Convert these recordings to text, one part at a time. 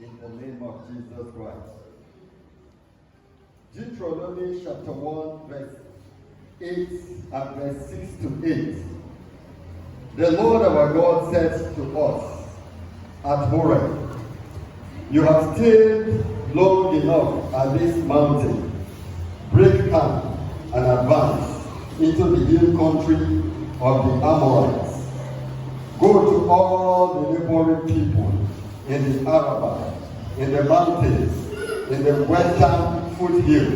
in the name of Jesus Christ. Deutronomy chapter 1, verse 8 and verse 6 to 8. The Lord our God said to us at Horeb, "You have stayed long enough at this mountain. Break camp and advance into the hill country of the Amorites. Go to all the neighboring people in the Calabar, in the mountains, in the western foothill,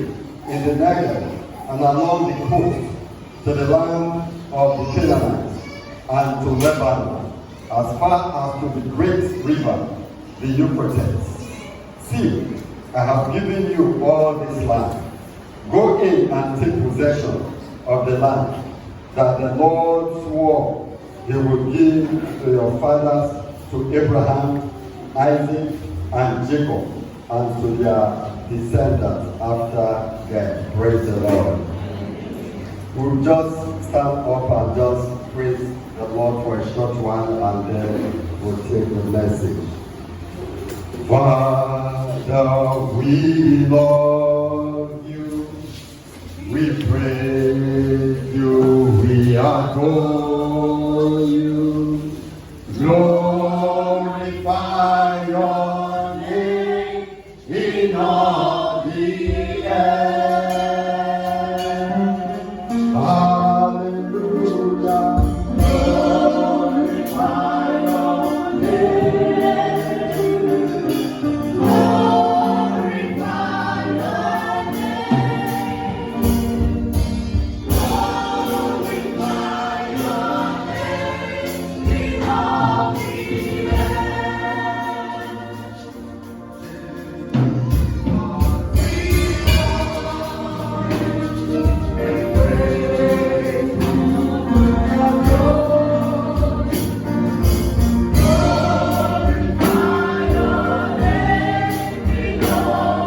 in the Negev, and along the coast, to the land of the Canaanites, and to Lebanon, as far as to the great river, the Euphrates. See, I have given you all this land. Go in and take possession of the land that the Lord swore he would give to your fathers, to Abraham, Isaac, and Jacob, and to their descendants after them." Praise the Lord. We'll just stand up and just praise the Lord for a short while, and then we'll take the message. Father, we love you, we praise you, we adore you, glorify your name in all the earth. Hallelujah. Glorify your name. Glorify your name. Glorify your name in all the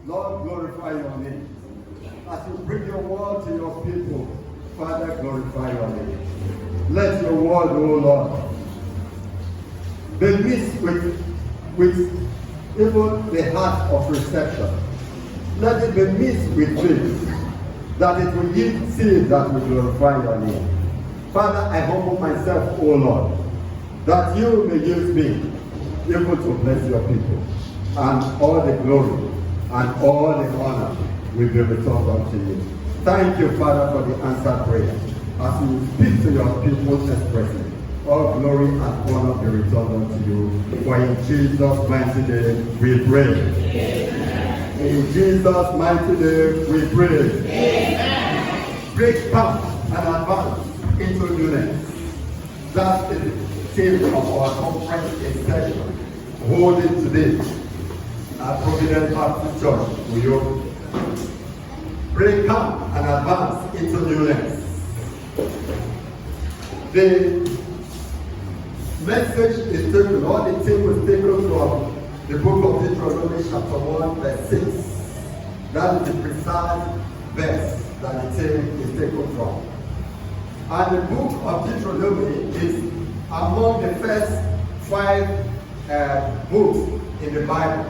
Lord, glorify your name. As you bring your word to your people, Father, glorify your name. Let your word, O Lord, be mixed with even the heart of reception. Let it be mixed with faith, that it will yield seed that will glorify your name. Father, I humble myself, O Lord, that you may use me able to bless your people, and all the glory and all the honor will be returned unto you. Thank you, Father, for the answered prayer. As you speak to your people expressly, all glory and honor be returned unto you. For in Jesus' mighty name we pray. Amen. In Jesus' mighty name we pray. Amen. Break camp and advance into newness. That is the theme of our conference in session, holding today at Providence Baptist Church, New York. Break camp and advance into newness. The message is taken, or the theme was taken from the book of Deutronomy chapter 1, verse 6. That is the precise verse that the theme is taken from. And the book of Deuteronomy is among the first 5 books in the Bible.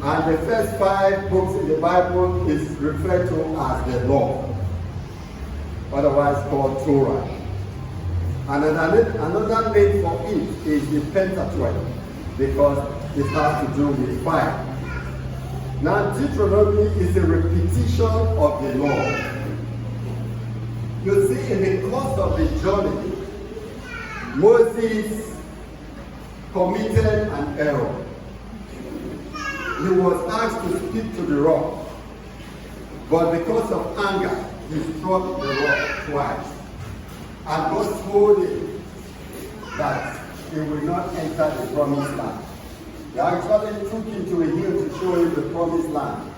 And the first 5 books in the Bible is referred to as the law, otherwise called Torah. And another name for it is the Pentateuch, because it has to do with fire. Now, Deuteronomy is a repetition of the law. You see, in the course of the journey, Moses committed an error. He was asked to speak to the rock, but because of anger, he struck the rock twice. And God told him that he will not enter the promised land. They actually took him to a hill to show him the promised land,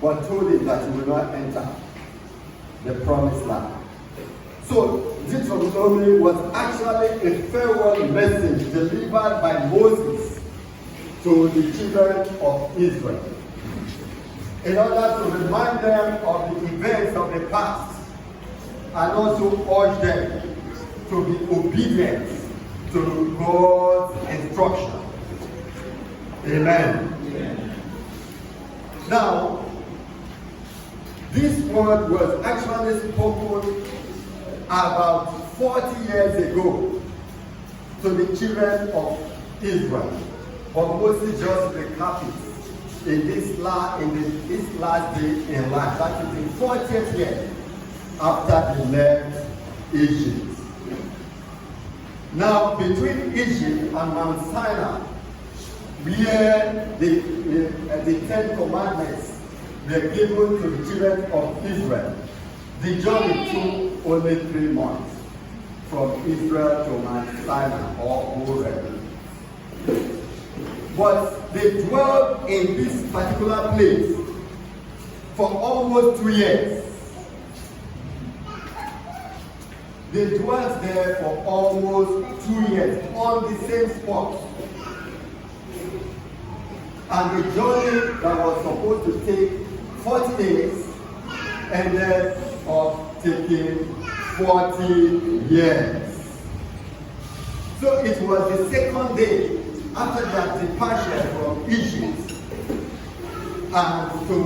but told him that he will not enter the promised land. So Deuteronomy was actually a farewell message delivered by Moses to the children of Israel, in order to remind them of the events of the past and also urge them to be obedient to God's instruction. Amen. Amen. Now, this word was actually spoken about 40 years ago to the children of Israel. But Moses just recapped it in this last day in life. That is the 40th year after they left Egypt. Now, between Egypt and Mount Sinai, where the 10 Commandments were given to the children of Israel, the journey took only 3 months from Israel to Mount Sinai or Horeb. But they dwelled in this particular place for almost 2 years. They dwelt there for almost 2 years on the same spot. And the journey that was supposed to take 40 days ended up taking 40 years. So it was the second day after their departure from Egypt and to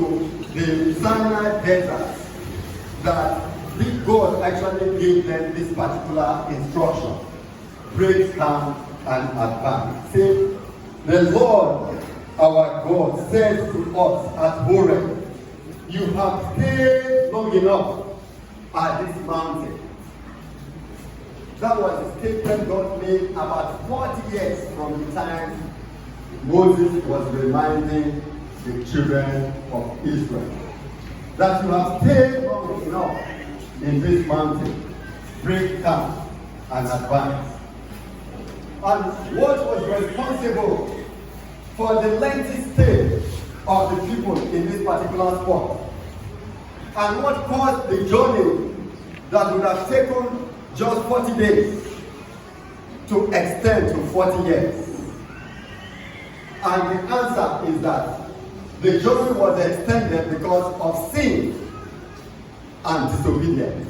the Sinai desert that big God actually gave them this particular instruction: break camp and advance. See, the Lord our God said to us at Horeb, you have stayed long enough at this mountain. That was a statement God made about 40 years from the time Moses was reminding the children of Israel that you have stayed long enough in this mountain. Break camp and advance. And what was responsible for the lengthy stay of the people in this particular spot? And what caused the journey that would have taken just 40 days to extend to 40 years? And the answer is that the journey was extended because of sin and disobedience.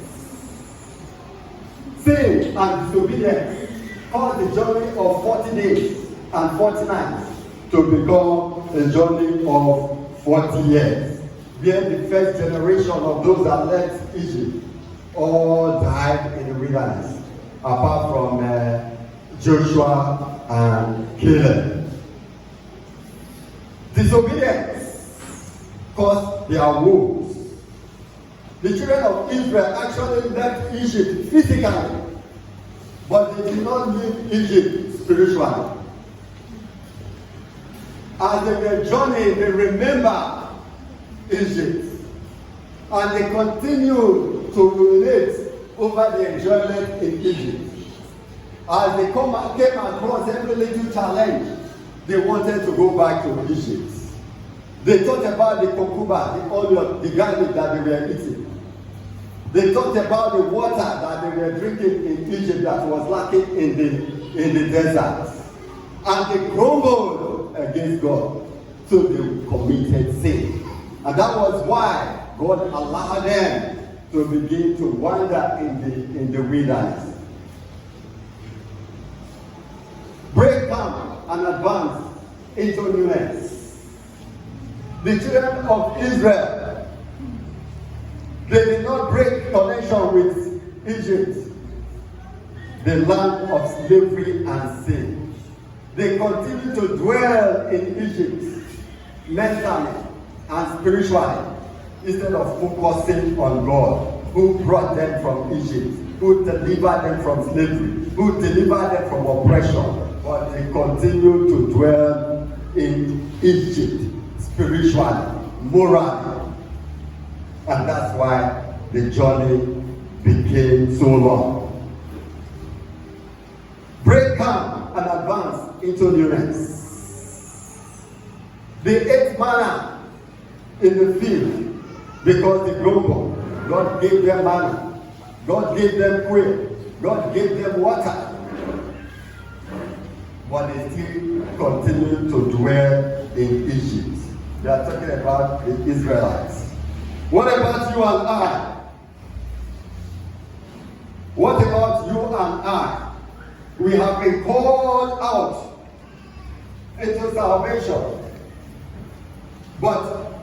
Sin and disobedience caused the journey of 40 days and 40 nights to become a journey of 40 years. Where the first generation of those that left Egypt all died in the wilderness, apart from Joshua and Caleb. Disobedience caused their woes. The children of Israel actually left Egypt physically, but they did not leave Egypt spiritually. As they were journeying, they remember Egypt, and they continued to ruminate over the enjoyment in Egypt. As they came across every little challenge, they wanted to go back to Egypt. They thought about the cucumber, the onion, the garlic that they were eating. They thought about the water that they were drinking in Egypt that was lacking in the desert. And they grumbled against God, so they committed sin. And that was why God allowed them to begin to wander in the wilderness. Break camp and advance into Newness. The children of Israel, they did not break connection with Egypt, the land of slavery and sin. They continue to dwell in Egypt mentally and spiritually instead of focusing on God, who brought them from Egypt, who delivered them from slavery, who delivered them from oppression. But they continue to dwell in Egypt spiritually, morally. And that's why the journey became so long. Break camp and advance into newness. They ate manna in the field because they grumbled. God gave them manna. God gave them quail. God gave them water. But they still continue to dwell in Egypt. They are talking about the Israelites. What about you and I? What about you and I? We have been called out into salvation. But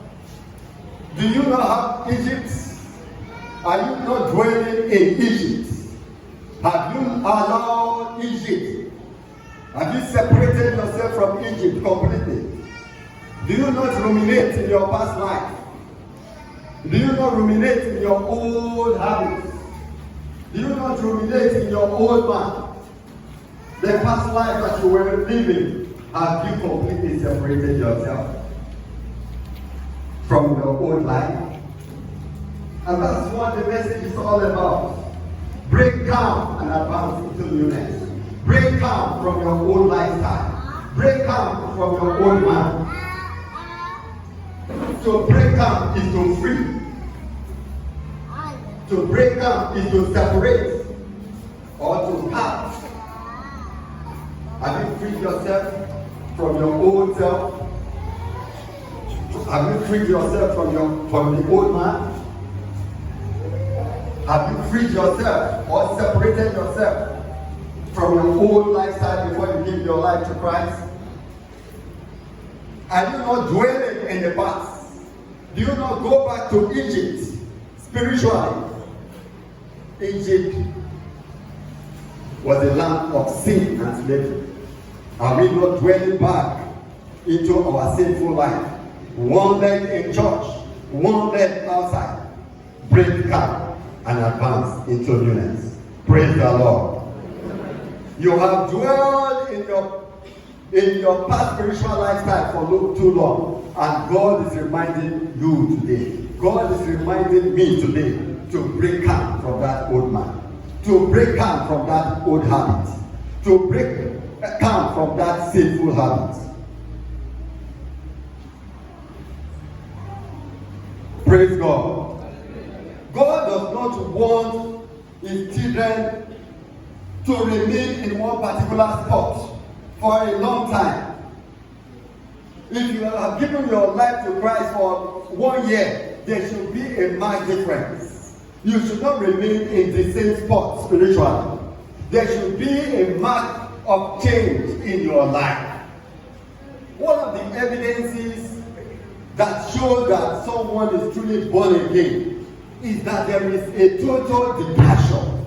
do you not have Egypt? Are you not dwelling in Egypt? Have you allowed Egypt? Have you separated yourself from Egypt completely? Do you not ruminate in your past life? Do you not ruminate in your old habits? Do you not ruminate in your old man? The past life that you were living, have you completely separated yourself from your old life? And that's what the message is all about. Break down and advance into newness. Break down from your old lifestyle. Break down from your old man. To break down is to free. To break down is to separate or to part. Have you freed yourself from your old self? Have you freed yourself from the old man? Have you freed yourself or separated yourself from your old lifestyle before you give your life to Christ? Are you not dwelling in the past? Do you not go back to Egypt spiritually? Egypt was a land of sin and slavery. Are we not dwelling back into our sinful life? One leg in church, one leg outside. Break camp and advance into newness. Praise the Lord. You have dwelled in your past spiritual lifestyle for too long, and God is reminding you today. God is reminding me today to break camp from that old man, to break camp from that old habit, to break camp from that sinful habit. Praise God. God does not want his children to remain in one particular spot for a long time. If you have given your life to Christ for 1 year, there should be a marked difference. You should not remain in the same spot spiritually. There should be a mark of change in your life. One of the evidences that shows that someone is truly born again is that there is a total departure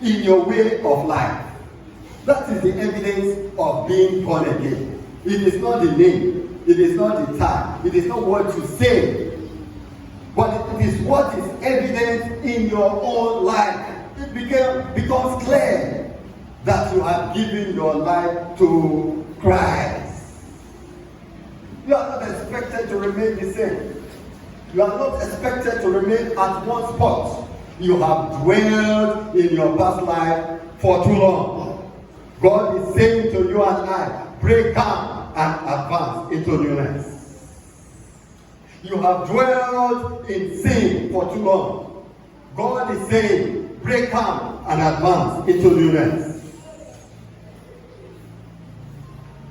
in your way of life. That is the evidence of being born again. It is not the name, it is not the tag, it is not what you say, but it is what is evident in your own life. It becomes clear that you have given your life to Christ. You are not expected to remain the same. You are not expected to remain at one spot. You have dwelled in your past life for too long. God is saying to you and I, break camp and advance into newness. You have dwelled in sin for too long. God is saying, break camp and advance into newness.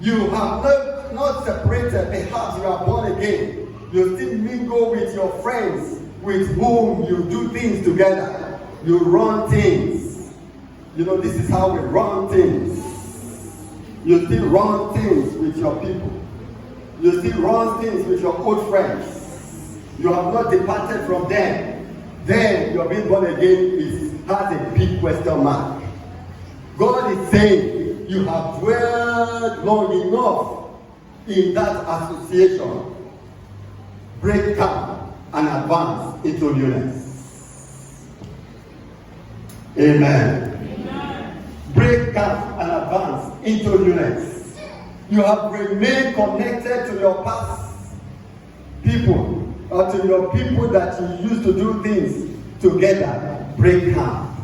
You have not separated. Perhaps you are born again. You still mingle with your friends with whom you do things together. You run things. You know, this is how we run things. You still run things with your people. You still run things with your old friends. You have not departed from them. Then your being born again has a big question mark. God is saying you have dwelled long enough in that association. Break camp and advance into newness. Amen. Amen. Break camp and advance into newness. You have remained connected to your past people, or to your people that you used to do things together. Break camp.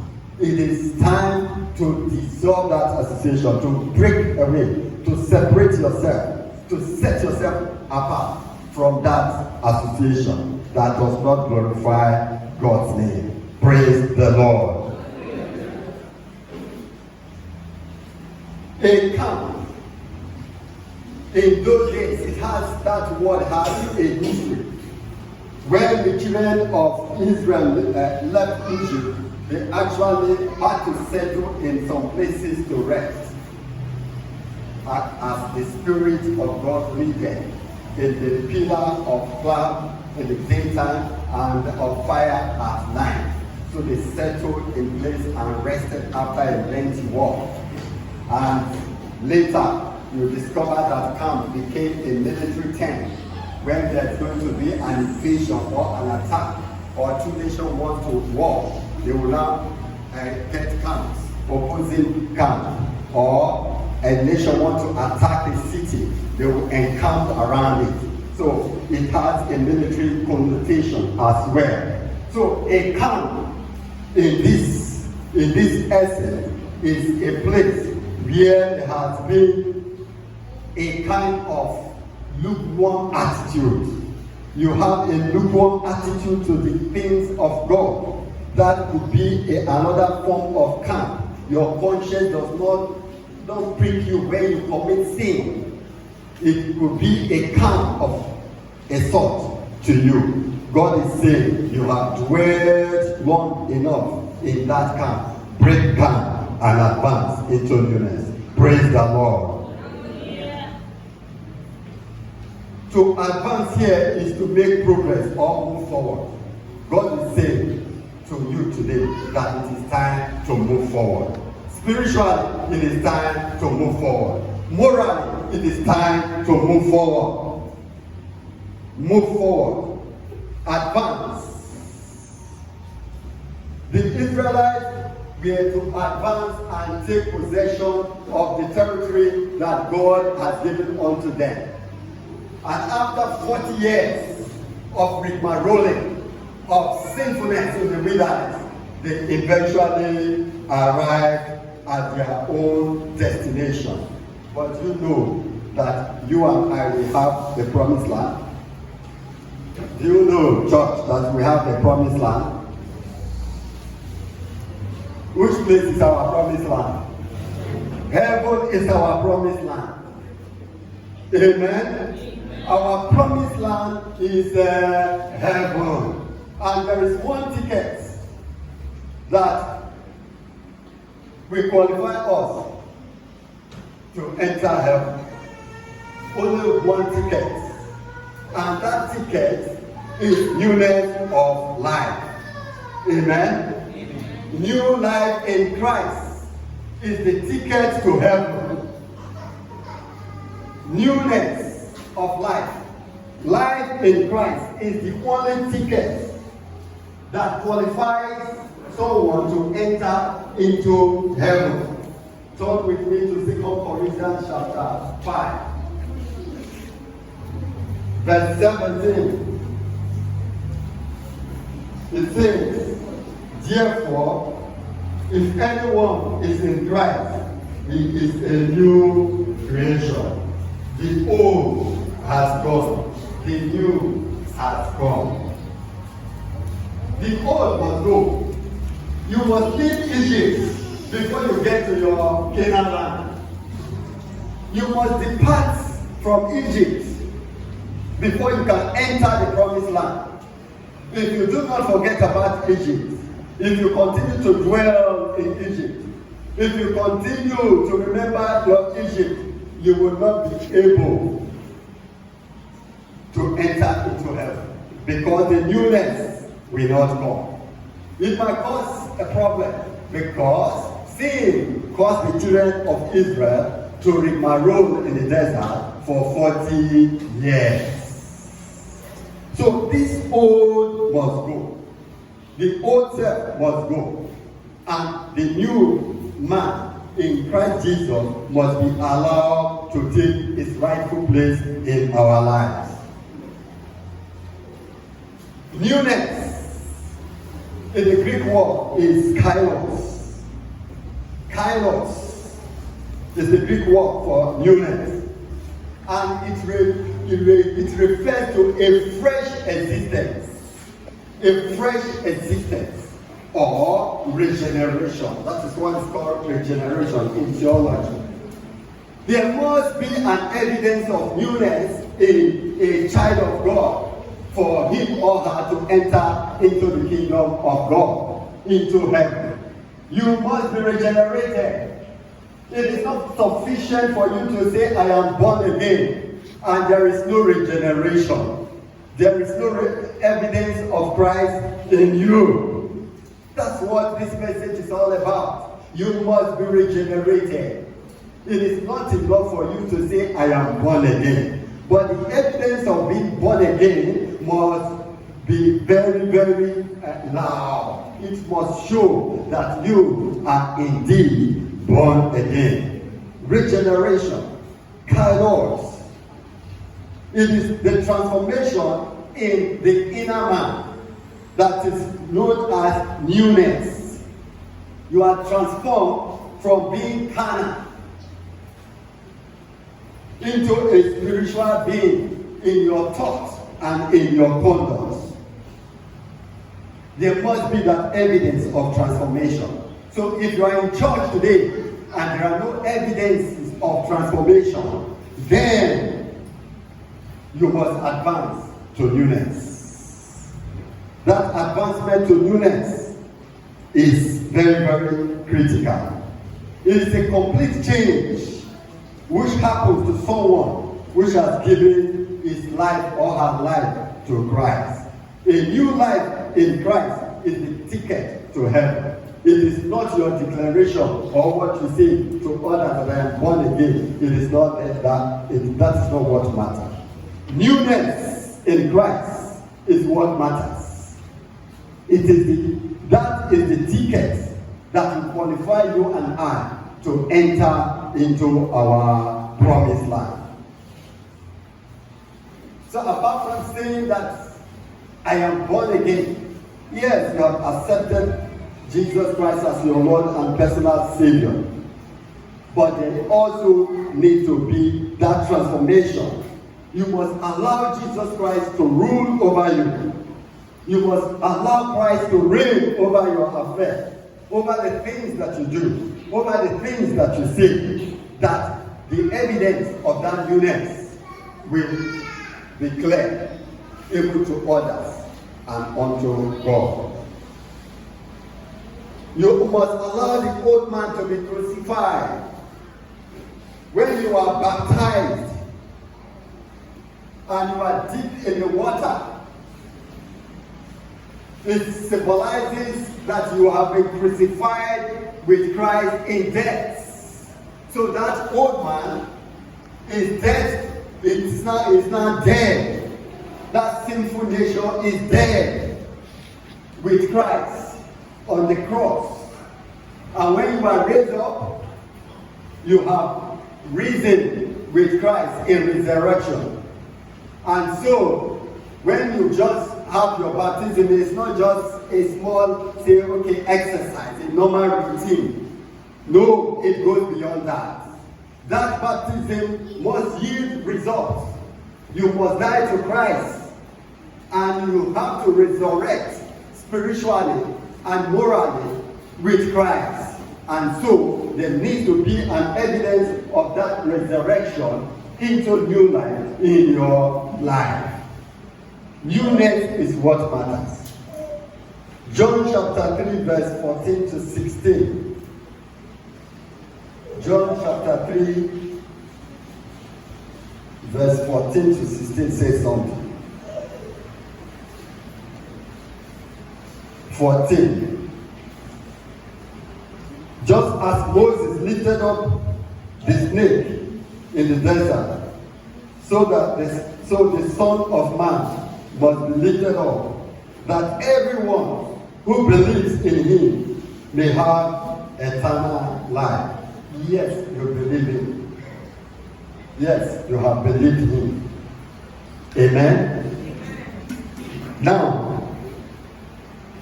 It is time to dissolve that association, to break away, to separate yourself, to set yourself apart from that association that does not glorify God's name. Praise the Lord. A camp, in those days, that word has a history. When the children of Israel left Egypt, they actually had to settle in some places to rest, as the Spirit of God leaded, in the pillar of cloud in the daytime and of fire at night. So they settled in place and rested after a lengthy walk. And later, you discover that camp became a military tent when there's going to be an invasion or an attack, or two nations want to war. They will now get camps, opposing camp, or a nation want to attack a city, they will encamp around it. So it has a military connotation as well. So a camp in this essence is a place where there has been a kind of lukewarm attitude. You have a lukewarm attitude to the things of God. That could be another form of camp. Your conscience don't prick you when you commit sin. It could be a camp of a sort to you. God is saying you have dwelled long enough in that camp. Break camp and advance into newness. Praise the Lord. Yeah. To advance here is to make progress or move forward. God is saying to you today that it is time to move forward. Spiritually, it is time to move forward. Morally, it is time to move forward. Move forward. Advance. The Israelites were to advance and take possession of the territory that God has given unto them. And after 40 years of rigmarole, of sinfulness in the wilderness, they eventually arrived at their own destination. But you know that you and I will have the promised land. Do you know, church, that we have the promised land? Which place is our promised land? Heaven is our promised land. Amen? Our promised land is heaven. And there is one ticket that will qualify us to enter heaven. Only one ticket. And that ticket is newness of life. Amen? Amen. New life in Christ is the ticket to heaven. Newness of life. Life in Christ is the only ticket that qualifies someone to enter into heaven. Turn with me to 2 Corinthians chapter 5. Verse 17. It says, therefore, if anyone is in Christ, he is a new creation. The old has gone, the new has come. The old must go. You must leave Egypt before you get to your Canaan land. You must depart from Egypt before you can enter the promised land. If you do not forget about Egypt, if you continue to dwell in Egypt, if you continue to remember your Egypt, you will not be able to enter into heaven, because the newness will not come. It might cause a problem, because sin caused the children of Israel to maroon in the desert for 40 years. So this old must go. The old self must go. And the new man in Christ Jesus must be allowed to take his rightful place in our lives. Newness in the Greek word is kairos. Kairos is the Greek word for newness. And it refers to a fresh existence. A fresh existence or regeneration. That is what is called regeneration in theology. There must be an evidence of newness in a child of God for him or her to enter into the kingdom of God, into heaven. You must be regenerated. It is not sufficient for you to say, I am born again, and there is no regeneration. There is no evidence of Christ in you. That's what this message is all about. You must be regenerated. It is not enough for you to say, I am born again. But the evidence of being born again must be very, very loud. It must show that you are indeed born again. Regeneration, kairos. It is the transformation in the inner man that is known as newness. You are transformed from being carnal into a spiritual being in your thoughts and in your conduct. There must be that evidence of transformation. So if you are in church today and there are no evidences of transformation, then you must advance to newness. That advancement to newness is very, very critical. It is a complete change which happens to someone which has given his life or her life to Christ. A new life in Christ is the ticket to heaven. It is not your declaration or what you say to others that I am born again. It is not that. That's not what matters. Newness in Christ is what matters. That is the ticket that will qualify you and I to enter into our promised land. So apart from saying that I am born again, yes, you have accepted Jesus Christ as your Lord and personal Savior. But there also needs to be that transformation. You must allow Jesus Christ to rule over you. You must allow Christ to reign over your affairs, over the things that you do, over the things that you say, that the evidence of that newness will be clear, able to others and unto God. You must allow the old man to be crucified. When you are baptized and you are deep in the water, it symbolizes that you have been crucified with Christ in death. So that old man is dead. It's not dead. That sinful nature is dead with Christ on the cross. And when you are raised up, you have risen with Christ in resurrection. And so, when you just have your baptism, it's not just a small, say, okay, exercise, a normal routine. No, it goes beyond that. That baptism must yield results. You must die to Christ, and you have to resurrect spiritually and morally with Christ. And so, there needs to be an evidence of that resurrection into new life in your life. Newness is what matters. John chapter 3 verse 14 to 16. John chapter 3 verse 14 to 16 says something. 14. Just as Moses lifted up the snake in the desert, so the Son of Man must be lifted up, that everyone who believes in him may have eternal life. Yes, you believe him. Yes, you have believed him. Amen. Now,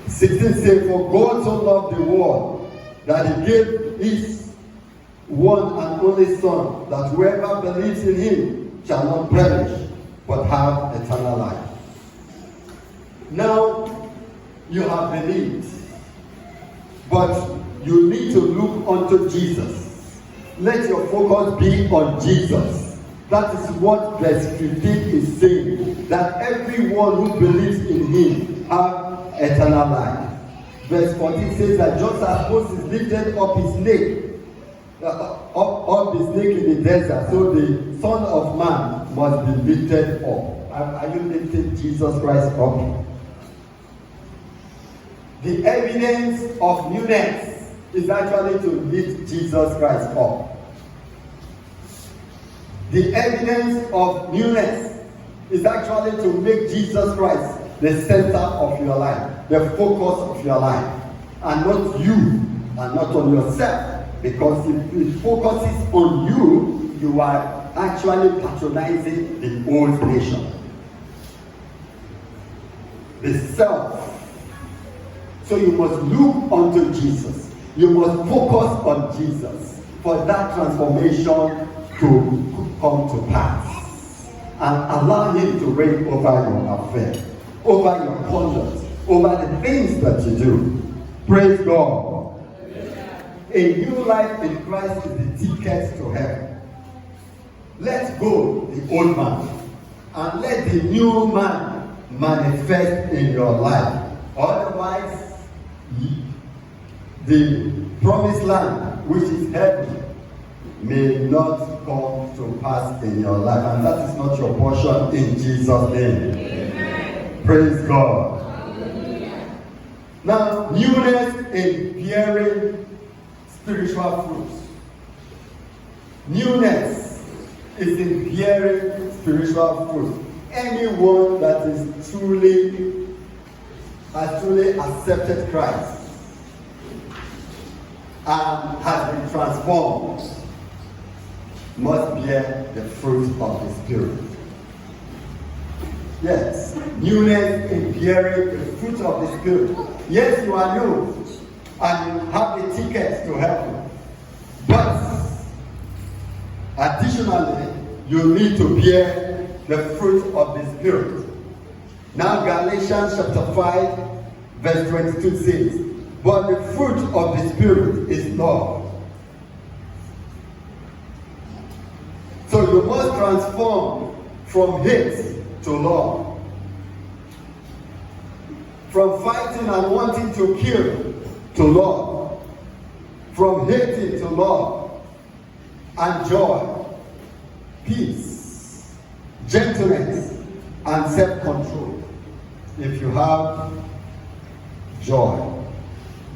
16 says, for God so loved the world that he gave his one and only Son, that whoever believes in him shall not perish, but have eternal life. Now, you have believed, but you need to look unto Jesus. Let your focus be on Jesus. That is what verse 15 is saying, that everyone who believes in him have eternal life. Verse 14 says that just as Moses lifted up his snake, up the snake in the desert, so the Son of Man must be lifted up. Are you lifting Jesus Christ up? The evidence of newness is actually to lift Jesus Christ up. The evidence of newness is actually to make Jesus Christ the center of your life, the focus of your life, and not you, and not on yourself. Because if it focuses on you, you are actually patronizing the old nation. The self. So you must look unto Jesus. You must focus on Jesus for that transformation to come to pass. And allow him to reign over your affair, over your conduct, over the things that you do. Praise God. A new life in Christ is the ticket to heaven. Let go the old man and let the new man manifest in your life. Otherwise, the promised land, which is heaven, may not come to pass in your life. And that is not your portion in Jesus' name. Amen. Praise God. Hallelujah. Now, newness in bearing spiritual fruits. Newness is in bearing spiritual fruit. Anyone that is has truly accepted Christ and has been transformed must bear the fruit of the Spirit. Yes, newness in bearing the fruit of the Spirit. Yes, you are new and you have the ticket to heaven. But additionally, you need to bear the fruit of the Spirit. Now Galatians chapter 5 verse 22 says, but the fruit of the Spirit is love. So you must transform from hate to love. From fighting and wanting to kill to love. From hating to love. And joy, peace, gentleness, and self-control. If you have joy,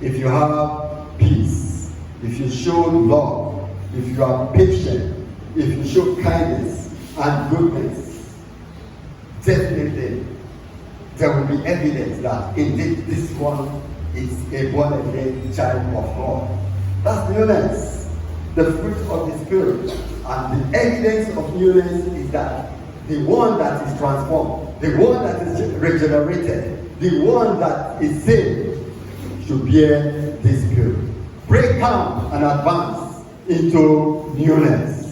if you have peace, if you show love, if you are patient, if you show kindness and goodness, definitely there will be evidence that indeed this one is a born-again child of God. That's newness, the fruit of the Spirit. And the evidence of newness is that the one that is transformed, the one that is regenerated, the one that is saved should bear this Spirit. Break down and advance into newness.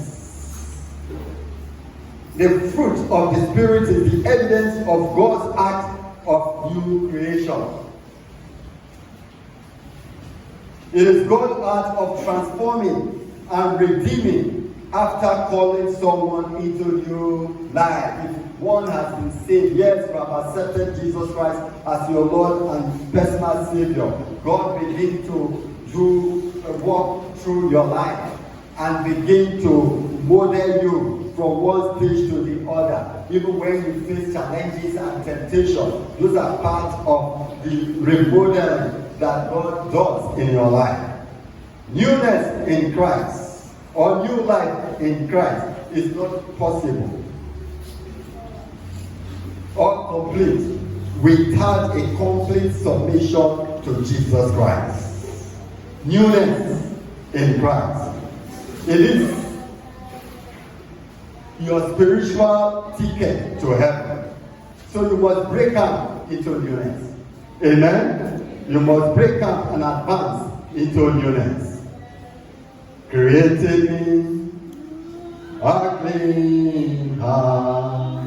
The fruit of the Spirit is the evidence of God's act of new creation. It is God's act of transforming and redeeming after calling someone into new life. If one has been saved, yes, you have accepted Jesus Christ as your Lord and personal Savior, God begin to do a walk through your life and begin to model you from one stage to the other. Even when you face challenges and temptation, those are part of the remodeling that God does in your life. Newness in Christ, or new life in Christ, is not possible or complete without a complete submission to Jesus Christ. Newness in Christ. It is your spiritual ticket to heaven. So you must break out into newness. Amen? You must break out and advance into newness. Creating me a clean heart,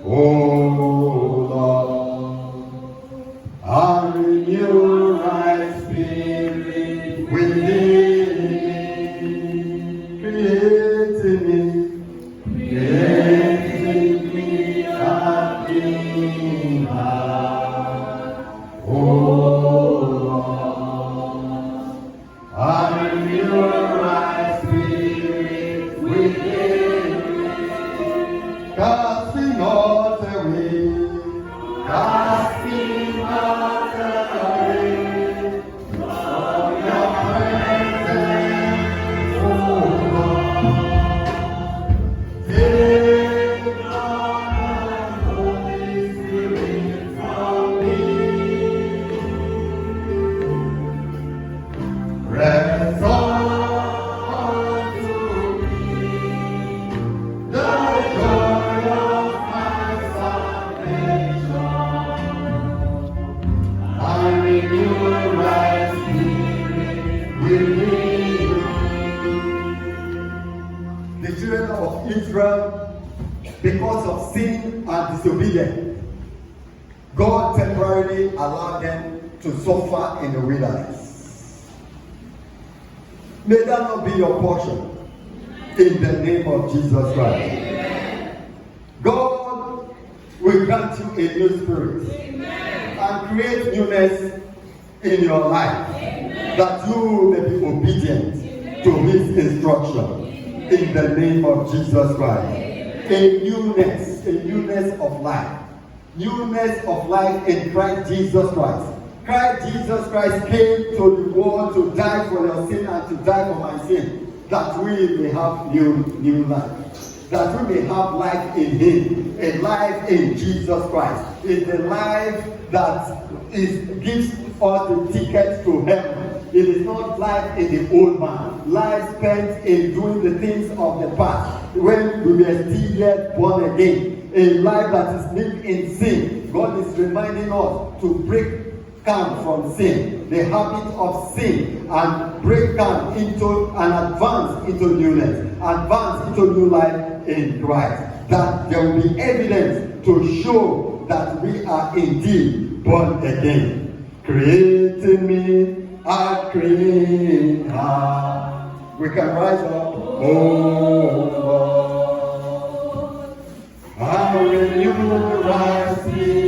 oh Lord, and renew right spirit within me. Creating me a clean heart, oh Lord, and renew right spirit within me. Casting not away, casting not away from your presence, oh Lord. Take not the Holy Spirit from me. Rest unto me the joy of my salvation, and renew a right spirit within me. The children of Israel, because of sin and disobedience, God temporarily allowed them to suffer in the wilderness. May that not be your portion in the name of Jesus Christ. God will grant you a new spirit and create newness in your life, that you may be obedient to His instruction in the name of Jesus Christ. A newness of life. Newness of life in Christ Jesus Christ. Christ Jesus Christ came to the world to die for your sin and to die for my sin, that we may have new life. That we may have life in Him. A life in Jesus Christ is the life that gives us the ticket to heaven. It is not life in the old man. Life spent in doing the things of the past, when we were still yet born again. A life that is lived in sin. God is reminding us to break camp from sin, the habit of sin, and break camp into and advance into newness, advance into new life in Christ. That there will be evidence to show that we are indeed born again. Creating me a clean heart. We can rise up. Oh Lord, I renew the right spirit.